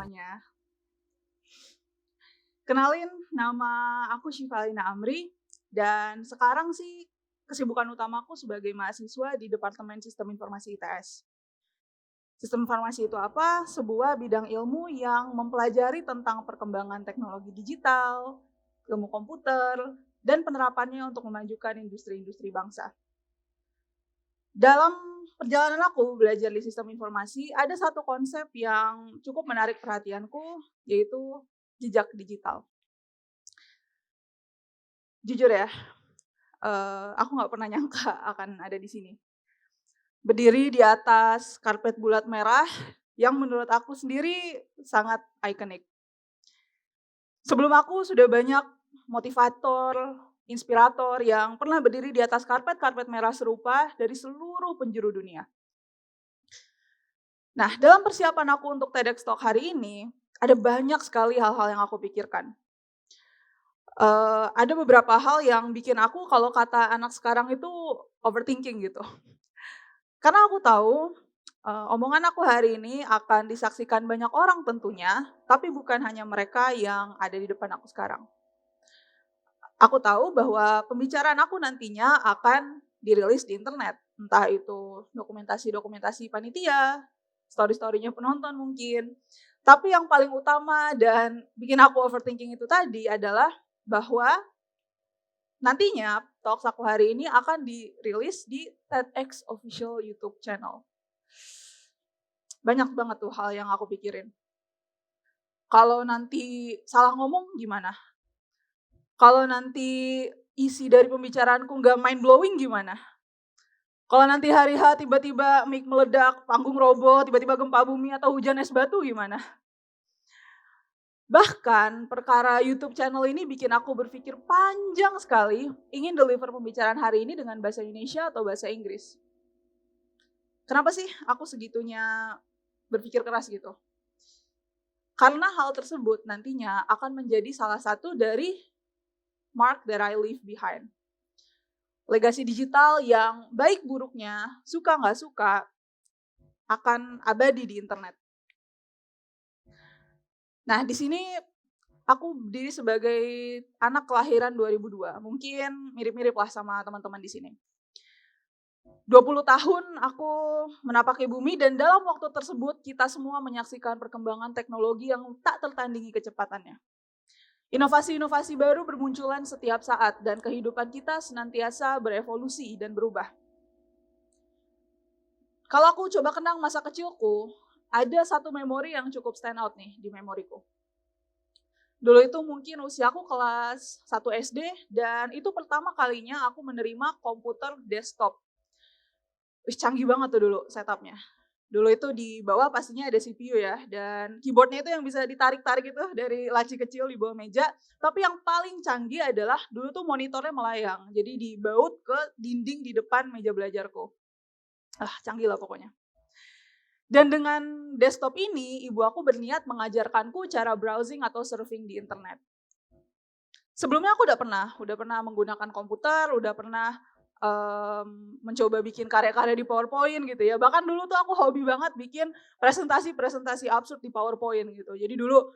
semuanya. Kenalin, nama aku Syivalina Amri, dan sekarang sih kesibukan utamaku sebagai mahasiswa di Departemen Sistem Informasi ITS. Sistem informasi itu apa? Sebuah bidang ilmu yang mempelajari tentang perkembangan teknologi digital, ilmu komputer, dan penerapannya untuk memajukan industri-industri bangsa. Dalam perjalanan aku belajar di sistem informasi, ada satu konsep yang cukup menarik perhatianku, yaitu jejak digital. Jujur ya, aku nggak pernah nyangka akan ada di sini. Berdiri di atas karpet bulat merah yang menurut aku sendiri sangat ikonik. Sebelum aku sudah banyak motivator, inspirator yang pernah berdiri di atas karpet merah serupa dari seluruh penjuru dunia. Nah, dalam persiapan aku untuk TEDx Talk hari ini, ada banyak sekali hal-hal yang aku pikirkan. Ada beberapa hal yang bikin aku kalau kata anak sekarang itu overthinking gitu. Karena aku tahu, omongan aku hari ini akan disaksikan banyak orang tentunya, tapi bukan hanya mereka yang ada di depan aku sekarang. Aku tahu bahwa pembicaraan aku nantinya akan dirilis di internet, entah itu dokumentasi-dokumentasi panitia, story-story-nya penonton mungkin. Tapi yang paling utama dan bikin aku overthinking itu tadi adalah bahwa nantinya talks aku hari ini akan dirilis di TEDx official YouTube channel. Banyak banget tuh hal yang aku pikirin. Kalau nanti salah ngomong gimana? Kalau nanti isi dari pembicaraanku nggak mind blowing gimana? Kalau nanti hari H tiba-tiba mic meledak, panggung roboh, tiba-tiba gempa bumi atau hujan es batu gimana? Bahkan perkara YouTube channel ini bikin aku berpikir panjang sekali ingin deliver pembicaraan hari ini dengan bahasa Indonesia atau bahasa Inggris. Kenapa sih aku segitunya berpikir keras gitu? Karena hal tersebut nantinya akan menjadi salah satu dari mark that I leave behind. Legasi digital yang baik buruknya, suka nggak suka, akan abadi di internet. Nah, di sini aku berdiri sebagai anak kelahiran 2002. Mungkin mirip-mirip lah sama teman-teman di sini. 20 tahun aku menapaki bumi dan dalam waktu tersebut kita semua menyaksikan perkembangan teknologi yang tak tertandingi kecepatannya. Inovasi-inovasi baru bermunculan setiap saat dan kehidupan kita senantiasa berevolusi dan berubah. Kalau aku coba kenang masa kecilku, ada satu memori yang cukup stand out nih di memoriku. Dulu itu mungkin usiaku kelas 1 SD dan itu pertama kalinya aku menerima komputer desktop. Canggih banget tuh dulu setupnya. Dulu itu di bawah pastinya ada CPU ya, dan keyboardnya itu yang bisa ditarik-tarik itu dari laci kecil di bawah meja. Tapi yang paling canggih adalah dulu tuh monitornya melayang, jadi dibaut ke dinding di depan meja belajarku. Canggih lah pokoknya. Dan dengan desktop ini, ibu aku berniat mengajarkanku cara browsing atau surfing di internet. Sebelumnya aku udah pernah menggunakan komputer, udah pernah mencoba bikin karya-karya di PowerPoint gitu ya. Bahkan dulu tuh aku hobi banget bikin presentasi-presentasi absurd di PowerPoint gitu. Jadi dulu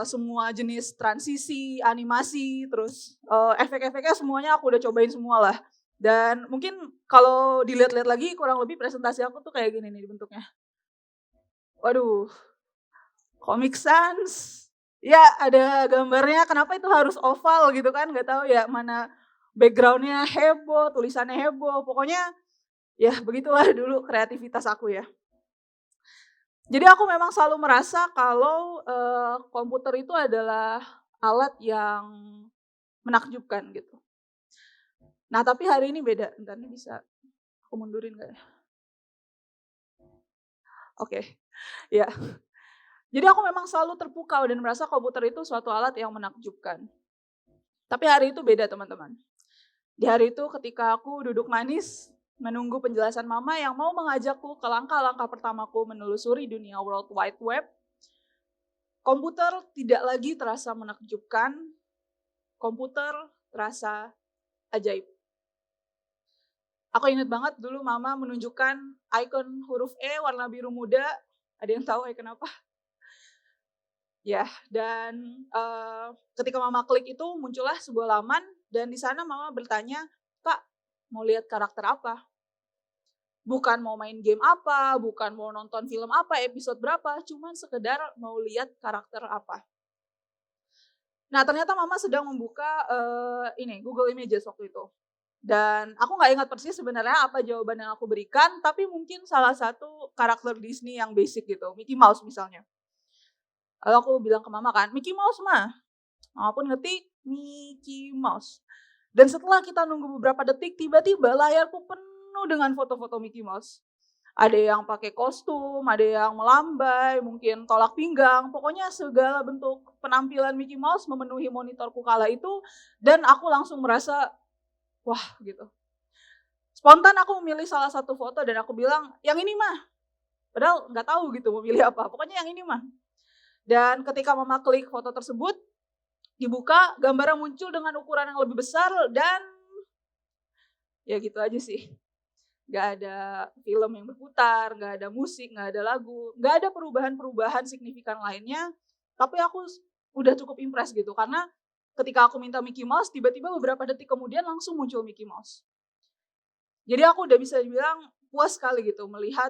semua jenis transisi, animasi, terus efek-efeknya semuanya aku udah cobain semua lah. Dan mungkin kalau dilihat-lihat lagi kurang lebih presentasi aku tuh kayak gini nih bentuknya. Waduh, Comic Sans. Ya ada gambarnya, kenapa itu harus oval gitu kan, nggak tahu ya mana background-nya heboh, tulisannya heboh, pokoknya ya begitulah dulu kreativitas aku ya. Jadi aku memang selalu merasa kalau komputer itu adalah alat yang menakjubkan gitu. Nah tapi hari ini beda, bentar nih bisa aku mundurin nggak ya? Oke, ya. Jadi aku memang selalu terpukau dan merasa komputer itu suatu alat yang menakjubkan. Tapi hari itu beda teman-teman. Di hari itu ketika aku duduk manis menunggu penjelasan mama yang mau mengajakku ke langkah-langkah pertamaku menelusuri dunia World Wide Web, komputer tidak lagi terasa menakjubkan, komputer terasa ajaib. Aku ingat banget dulu mama menunjukkan icon huruf E warna biru muda, ada yang tahu icon apa? Ya, dan ketika Mama klik itu muncullah sebuah laman dan di sana Mama bertanya, "Kak, mau lihat karakter apa?" Bukan mau main game apa, bukan mau nonton film apa, episode berapa, cuman sekedar mau lihat karakter apa. Nah, ternyata Mama sedang membuka, ini, Google Images waktu itu. Dan aku nggak ingat persis sebenarnya apa jawaban yang aku berikan, tapi mungkin salah satu karakter Disney yang basic gitu, Mickey Mouse misalnya. Lalu aku bilang ke Mama kan, "Mickey Mouse, Ma." Mama pun ngetik, "Mickey Mouse." Dan setelah kita nunggu beberapa detik, tiba-tiba layarku penuh dengan foto-foto Mickey Mouse. Ada yang pakai kostum, ada yang melambai, mungkin tolak pinggang, pokoknya segala bentuk penampilan Mickey Mouse memenuhi monitorku kala itu, dan aku langsung merasa, wah gitu. Spontan aku memilih salah satu foto dan aku bilang, "Yang ini mah." Padahal nggak tahu gitu mau pilih apa, pokoknya yang ini mah. Dan ketika Mama klik foto tersebut, dibuka, gambarnya muncul dengan ukuran yang lebih besar dan ya gitu aja sih. Gak ada film yang berputar, gak ada musik, gak ada lagu, gak ada perubahan-perubahan signifikan lainnya. Tapi aku udah cukup impress gitu, karena ketika aku minta Mickey Mouse, tiba-tiba beberapa detik kemudian langsung muncul Mickey Mouse. Jadi aku udah bisa dibilang puas sekali gitu melihat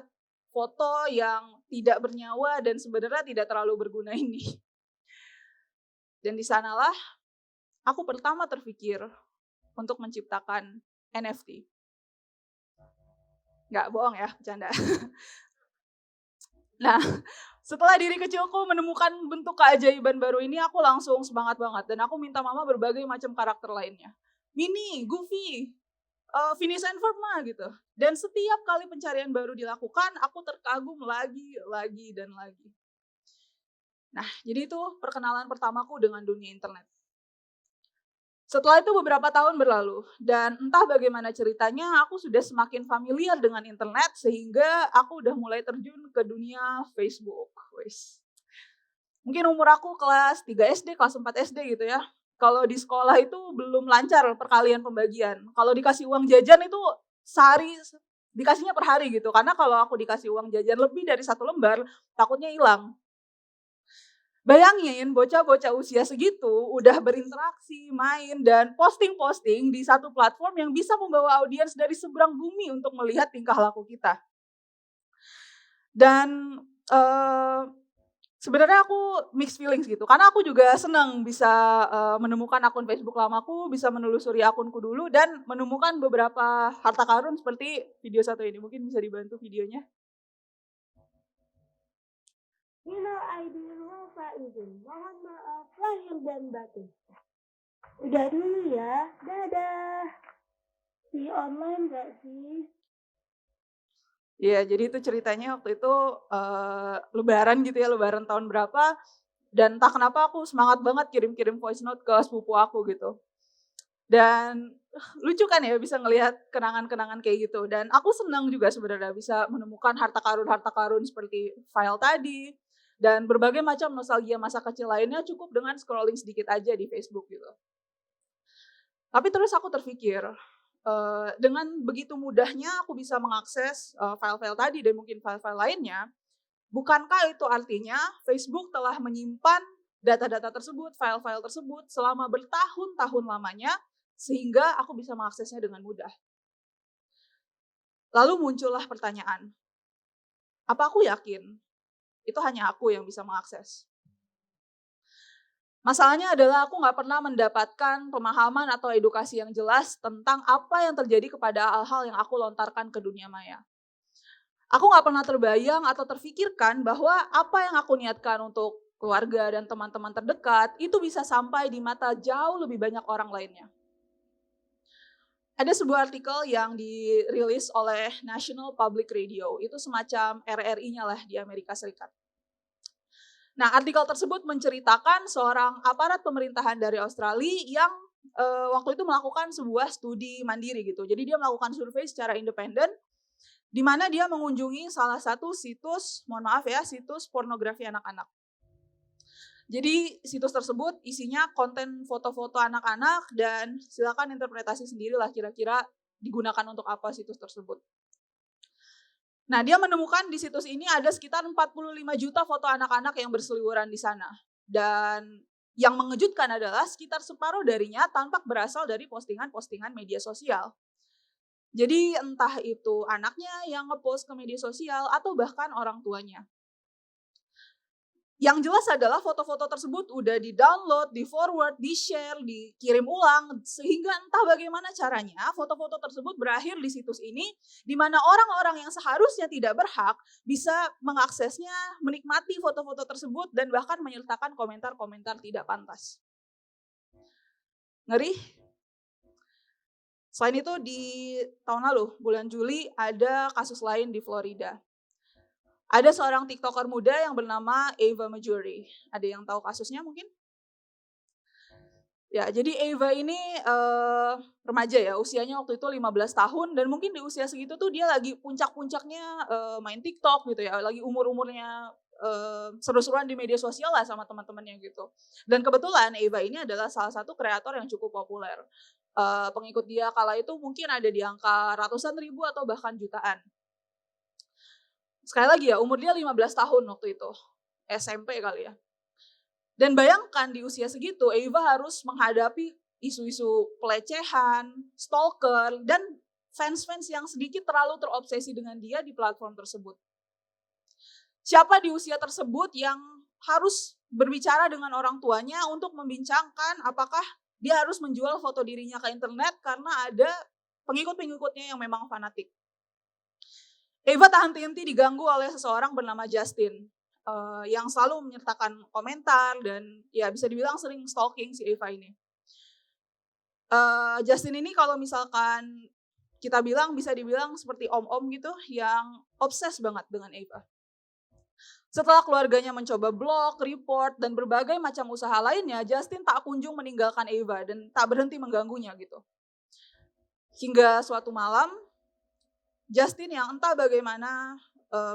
foto yang tidak bernyawa dan sebenarnya tidak terlalu berguna ini. Dan di sanalah aku pertama terpikir untuk menciptakan NFT. Nggak bohong ya, bercanda. Nah, setelah diri kecilku menemukan bentuk keajaiban baru ini, aku langsung semangat banget. Dan aku minta Mama berbagai macam karakter lainnya. Minnie, Goofy, Phineas and Ferb mah gitu. Dan setiap kali pencarian baru dilakukan, aku terkagum lagi, dan lagi. Nah, jadi itu perkenalan pertamaku dengan dunia internet. Setelah itu beberapa tahun berlalu, dan entah bagaimana ceritanya, aku sudah semakin familiar dengan internet, sehingga aku udah mulai terjun ke dunia Facebook. Mungkin umur aku kelas 3 SD, kelas 4 SD gitu ya. Kalau di sekolah itu belum lancar perkalian pembagian. Kalau dikasih uang jajan itu sehari, dikasihnya per hari gitu. Karena kalau aku dikasih uang jajan lebih dari 1 lembar, takutnya hilang. Bayangin bocah-bocah usia segitu udah berinteraksi, main, dan posting-posting di satu platform yang bisa membawa audiens dari seberang bumi untuk melihat tingkah laku kita. Dan sebenarnya aku mixed feelings gitu, karena aku juga senang bisa menemukan akun Facebook lamaku, bisa menelusuri akunku dulu, dan menemukan beberapa harta karun seperti video satu ini. Mungkin bisa dibantu videonya. Minal aidin wal faizin. Mohon maaf lahir dan batin. Udah dulu ya. Dadah. Si online gak sih? Iya, jadi itu ceritanya waktu itu lebaran gitu ya, lebaran tahun berapa, dan entah kenapa aku semangat banget kirim-kirim voice note ke sepupu aku gitu. Dan lucu kan ya bisa ngelihat kenangan-kenangan kayak gitu, dan aku senang juga sebenarnya bisa menemukan harta karun seperti file tadi, dan berbagai macam nostalgia masa kecil lainnya cukup dengan scrolling sedikit aja di Facebook gitu. Tapi terus aku terpikir, dengan begitu mudahnya aku bisa mengakses, file-file tadi dan mungkin file-file lainnya, bukankah itu artinya Facebook telah menyimpan data-data tersebut, file-file tersebut selama bertahun-tahun lamanya, sehingga aku bisa mengaksesnya dengan mudah. Lalu muncullah pertanyaan, apa aku yakin itu hanya aku yang bisa mengakses? Masalahnya adalah aku nggak pernah mendapatkan pemahaman atau edukasi yang jelas tentang apa yang terjadi kepada hal-hal yang aku lontarkan ke dunia maya. Aku nggak pernah terbayang atau terfikirkan bahwa apa yang aku niatkan untuk keluarga dan teman-teman terdekat itu bisa sampai di mata jauh lebih banyak orang lainnya. Ada sebuah artikel yang dirilis oleh National Public Radio, itu semacam RRI-nya lah di Amerika Serikat. Nah, artikel tersebut menceritakan seorang aparat pemerintahan dari Australia yang waktu itu melakukan sebuah studi mandiri gitu. Jadi dia melakukan survei secara independen, di mana dia mengunjungi salah satu situs, mohon maaf ya, situs pornografi anak-anak. Jadi situs tersebut isinya konten foto-foto anak-anak, dan silakan interpretasi sendirilah kira-kira digunakan untuk apa situs tersebut. Nah, dia menemukan di situs ini ada sekitar 45 juta foto anak-anak yang berseliweran di sana. Dan yang mengejutkan adalah sekitar separuh darinya tampak berasal dari postingan-postingan media sosial. Jadi entah itu anaknya yang ngepost ke media sosial atau bahkan orang tuanya. Yang jelas adalah foto-foto tersebut udah di-download, di-forward, di-share, dikirim ulang, sehingga entah bagaimana caranya foto-foto tersebut berakhir di situs ini, di mana orang-orang yang seharusnya tidak berhak bisa mengaksesnya, menikmati foto-foto tersebut, dan bahkan menyertakan komentar-komentar tidak pantas. Ngeri? Selain itu di tahun lalu, bulan Juli, ada kasus lain di Florida. Ada seorang TikToker muda yang bernama Ava Majuri. Ada yang tahu kasusnya mungkin? Ya, jadi Ava ini remaja ya, usianya waktu itu 15 tahun dan mungkin di usia segitu tuh dia lagi puncak-puncaknya main TikTok gitu ya, lagi umur-umurnya seru-seruan di media sosial lah sama teman-temannya gitu. Dan kebetulan Ava ini adalah salah satu kreator yang cukup populer. Pengikut dia kala itu mungkin ada di angka ratusan ribu atau bahkan jutaan. Sekali lagi ya, umur dia 15 tahun waktu itu, SMP kali ya. Dan bayangkan di usia segitu, Ava harus menghadapi isu-isu pelecehan, stalker, dan fans-fans yang sedikit terlalu terobsesi dengan dia di platform tersebut. Siapa di usia tersebut yang harus berbicara dengan orang tuanya untuk membincangkan apakah dia harus menjual foto dirinya ke internet karena ada pengikut-pengikutnya yang memang fanatik. Ava tak henti-henti diganggu oleh seseorang bernama Justin yang selalu menyertakan komentar dan ya bisa dibilang sering stalking si Ava ini. Justin ini kalau misalkan kita bilang bisa dibilang seperti om-om gitu yang obses banget dengan Ava. Setelah keluarganya mencoba blog, report, dan berbagai macam usaha lainnya, Justin tak kunjung meninggalkan Ava dan tak berhenti mengganggunya gitu. Hingga suatu malam, Justin yang entah bagaimana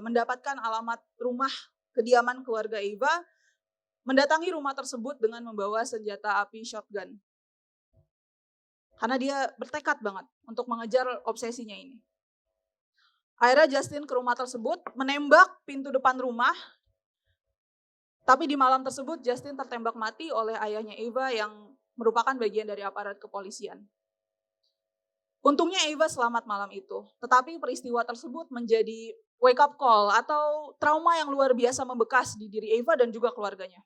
mendapatkan alamat rumah kediaman keluarga Ava, mendatangi rumah tersebut dengan membawa senjata api shotgun. Karena dia bertekad banget untuk mengejar obsesinya ini. Akhirnya Justin ke rumah tersebut, menembak pintu depan rumah, tapi di malam tersebut Justin tertembak mati oleh ayahnya Ava yang merupakan bagian dari aparat kepolisian. Untungnya Ava selamat malam itu, tetapi peristiwa tersebut menjadi wake up call atau trauma yang luar biasa membekas di diri Ava dan juga keluarganya.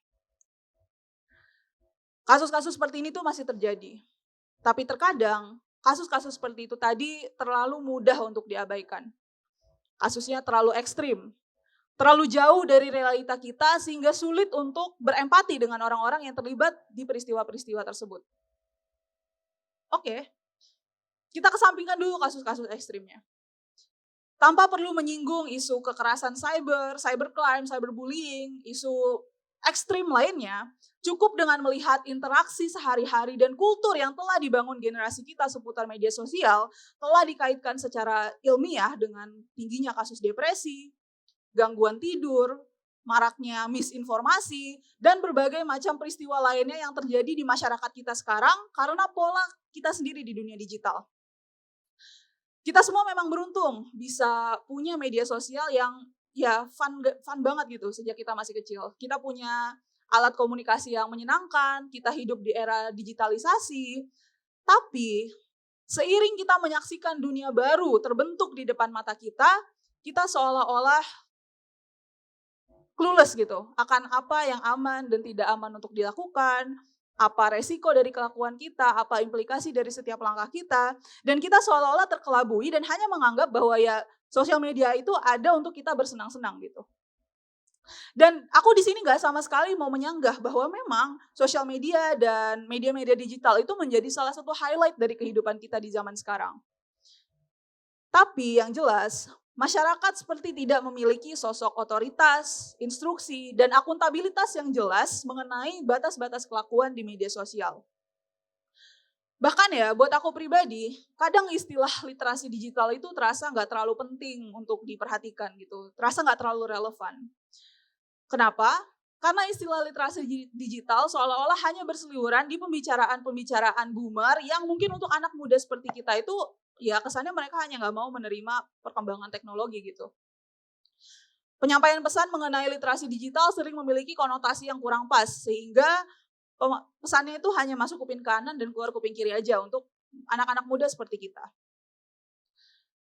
Kasus-kasus seperti ini tuh masih terjadi, tapi terkadang kasus-kasus seperti itu tadi terlalu mudah untuk diabaikan. Kasusnya terlalu ekstrim, terlalu jauh dari realita kita sehingga sulit untuk berempati dengan orang-orang yang terlibat di peristiwa-peristiwa tersebut. Oke. Kita kesampingkan dulu kasus-kasus ekstrimnya. Tanpa perlu menyinggung isu kekerasan cyber, cybercrime, cyberbullying, isu ekstrim lainnya, cukup dengan melihat interaksi sehari-hari dan kultur yang telah dibangun generasi kita seputar media sosial, telah dikaitkan secara ilmiah dengan tingginya kasus depresi, gangguan tidur, maraknya misinformasi, dan berbagai macam peristiwa lainnya yang terjadi di masyarakat kita sekarang karena pola kita sendiri di dunia digital. Kita semua memang beruntung bisa punya media sosial yang ya fun banget gitu sejak kita masih kecil. Kita punya alat komunikasi yang menyenangkan, kita hidup di era digitalisasi. Tapi seiring kita menyaksikan dunia baru terbentuk di depan mata kita seolah-olah clueless gitu akan apa yang aman dan tidak aman untuk dilakukan, apa resiko dari kelakuan kita, apa implikasi dari setiap langkah kita, dan kita seolah-olah terkelabui dan hanya menganggap bahwa ya sosial media itu ada untuk kita bersenang-senang gitu. Dan aku di sini nggak sama sekali mau menyanggah bahwa memang sosial media dan media-media digital itu menjadi salah satu highlight dari kehidupan kita di zaman sekarang. Tapi yang jelas, masyarakat seperti tidak memiliki sosok otoritas, instruksi, dan akuntabilitas yang jelas mengenai batas-batas kelakuan di media sosial. Bahkan ya, buat aku pribadi, kadang istilah literasi digital itu terasa nggak terlalu penting untuk diperhatikan gitu, terasa nggak terlalu relevan. Kenapa? Karena istilah literasi digital seolah-olah hanya berseliweran di pembicaraan-pembicaraan boomer yang mungkin untuk anak muda seperti kita itu ya kesannya mereka hanya nggak mau menerima perkembangan teknologi gitu. Penyampaian pesan mengenai literasi digital sering memiliki konotasi yang kurang pas, sehingga pesannya itu hanya masuk kuping kanan dan keluar kuping kiri aja untuk anak-anak muda seperti kita.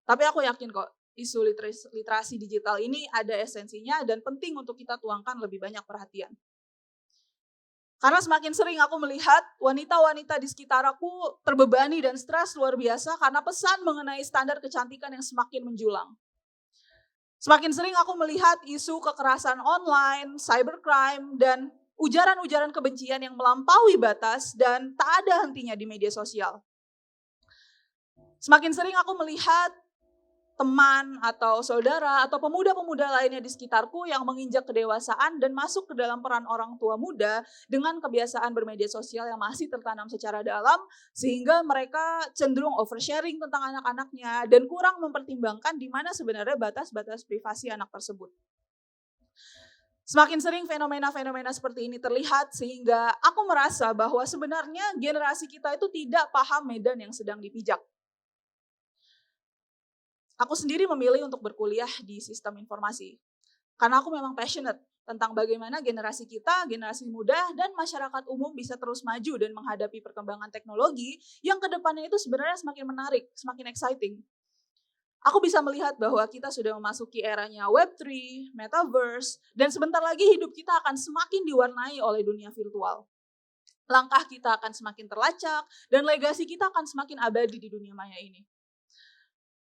Tapi aku yakin kok, isu literasi digital ini ada esensinya dan penting untuk kita tuangkan lebih banyak perhatian. Karena semakin sering aku melihat wanita-wanita di sekitar aku terbebani dan stres luar biasa karena pesan mengenai standar kecantikan yang semakin menjulang. Semakin sering aku melihat isu kekerasan online, cybercrime, dan ujaran-ujaran kebencian yang melampaui batas dan tak ada hentinya di media sosial. Semakin sering aku melihat teman atau saudara atau pemuda-pemuda lainnya di sekitarku yang menginjak kedewasaan dan masuk ke dalam peran orang tua muda dengan kebiasaan bermedia sosial yang masih tertanam secara dalam, sehingga mereka cenderung oversharing tentang anak-anaknya dan kurang mempertimbangkan di mana sebenarnya batas-batas privasi anak tersebut. Semakin sering fenomena-fenomena seperti ini terlihat sehingga aku merasa bahwa sebenarnya generasi kita itu tidak paham medan yang sedang dipijak. Aku sendiri memilih untuk berkuliah di sistem informasi, karena aku memang passionate tentang bagaimana generasi kita, generasi muda, dan masyarakat umum bisa terus maju dan menghadapi perkembangan teknologi yang kedepannya itu sebenarnya semakin menarik, semakin exciting. Aku bisa melihat bahwa kita sudah memasuki eranya Web3, Metaverse, dan sebentar lagi hidup kita akan semakin diwarnai oleh dunia virtual. Langkah kita akan semakin terlacak, dan legasi kita akan semakin abadi di dunia maya ini.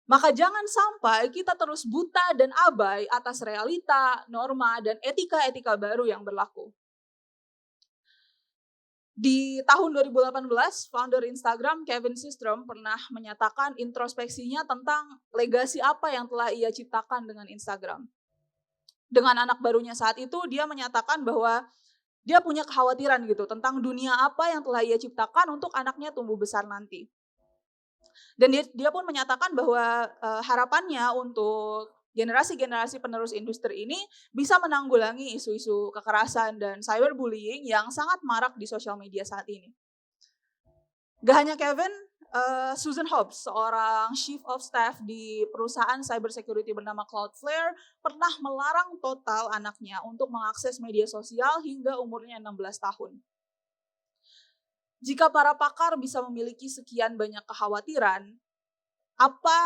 Maka jangan sampai kita terus buta dan abai atas realita, norma, dan etika-etika baru yang berlaku. Di tahun 2018, founder Instagram Kevin Systrom pernah menyatakan introspeksinya tentang legasi apa yang telah ia ciptakan dengan Instagram. Dengan anak barunya saat itu, dia menyatakan bahwa dia punya kekhawatiran gitu tentang dunia apa yang telah ia ciptakan untuk anaknya tumbuh besar nanti. Dan dia pun menyatakan bahwa harapannya untuk generasi-generasi penerus industri ini bisa menanggulangi isu-isu kekerasan dan cyberbullying yang sangat marak di sosial media saat ini. Gak hanya Kevin, Susan Hobbs, seorang chief of staff di perusahaan cybersecurity bernama Cloudflare, pernah melarang total anaknya untuk mengakses media sosial hingga umurnya 16 tahun. Jika para pakar bisa memiliki sekian banyak kekhawatiran, apa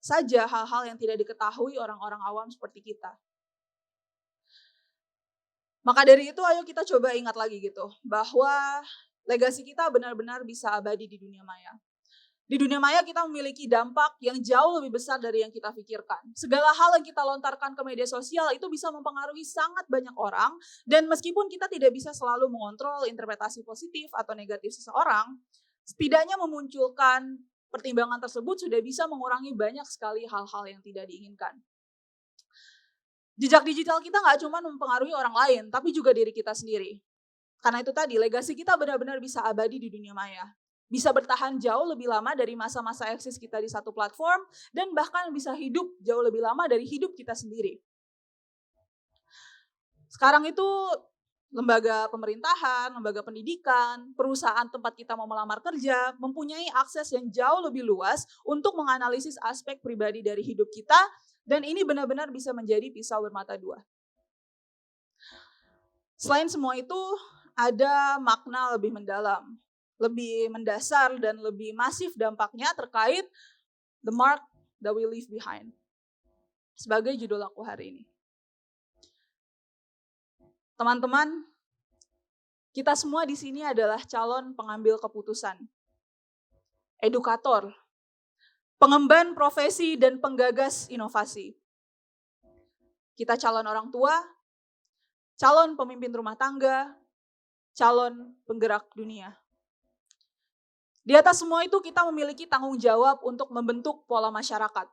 saja hal-hal yang tidak diketahui orang-orang awam seperti kita? Maka dari itu ayo kita coba ingat lagi gitu, bahwa legasi kita benar-benar bisa abadi di dunia maya. Di dunia maya kita memiliki dampak yang jauh lebih besar dari yang kita pikirkan. Segala hal yang kita lontarkan ke media sosial itu bisa mempengaruhi sangat banyak orang, dan meskipun kita tidak bisa selalu mengontrol interpretasi positif atau negatif seseorang, setidaknya memunculkan pertimbangan tersebut sudah bisa mengurangi banyak sekali hal-hal yang tidak diinginkan. Jejak digital kita nggak cuma mempengaruhi orang lain, tapi juga diri kita sendiri. Karena itu tadi, legasi kita benar-benar bisa abadi di dunia maya. Bisa bertahan jauh lebih lama dari masa-masa eksis kita di satu platform, dan bahkan bisa hidup jauh lebih lama dari hidup kita sendiri. Sekarang itu lembaga pemerintahan, lembaga pendidikan, perusahaan tempat kita mau melamar kerja, mempunyai akses yang jauh lebih luas untuk menganalisis aspek pribadi dari hidup kita, dan ini benar-benar bisa menjadi pisau bermata dua. Selain semua itu, ada makna lebih mendalam, lebih mendasar, dan lebih masif dampaknya terkait the mark that we leave behind. Sebagai judul aku hari ini. Teman-teman, kita semua di sini adalah calon pengambil keputusan, edukator, pengemban profesi, dan penggagas inovasi. Kita calon orang tua, calon pemimpin rumah tangga, calon penggerak dunia. Di atas semua itu kita memiliki tanggung jawab untuk membentuk pola masyarakat.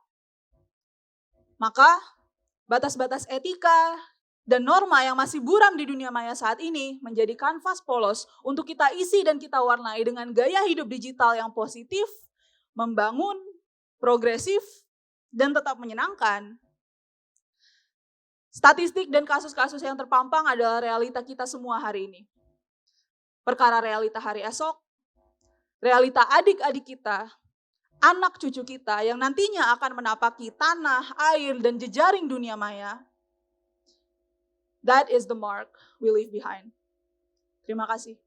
Maka batas-batas etika dan norma yang masih buram di dunia maya saat ini menjadi kanvas polos untuk kita isi dan kita warnai dengan gaya hidup digital yang positif, membangun, progresif, dan tetap menyenangkan. Statistik dan kasus-kasus yang terpampang adalah realita kita semua hari ini. Perkara realita hari esok, realita adik-adik kita, anak cucu kita yang nantinya akan menapaki tanah, air, dan jejaring dunia maya, That is the mark we leave behind. Terima kasih.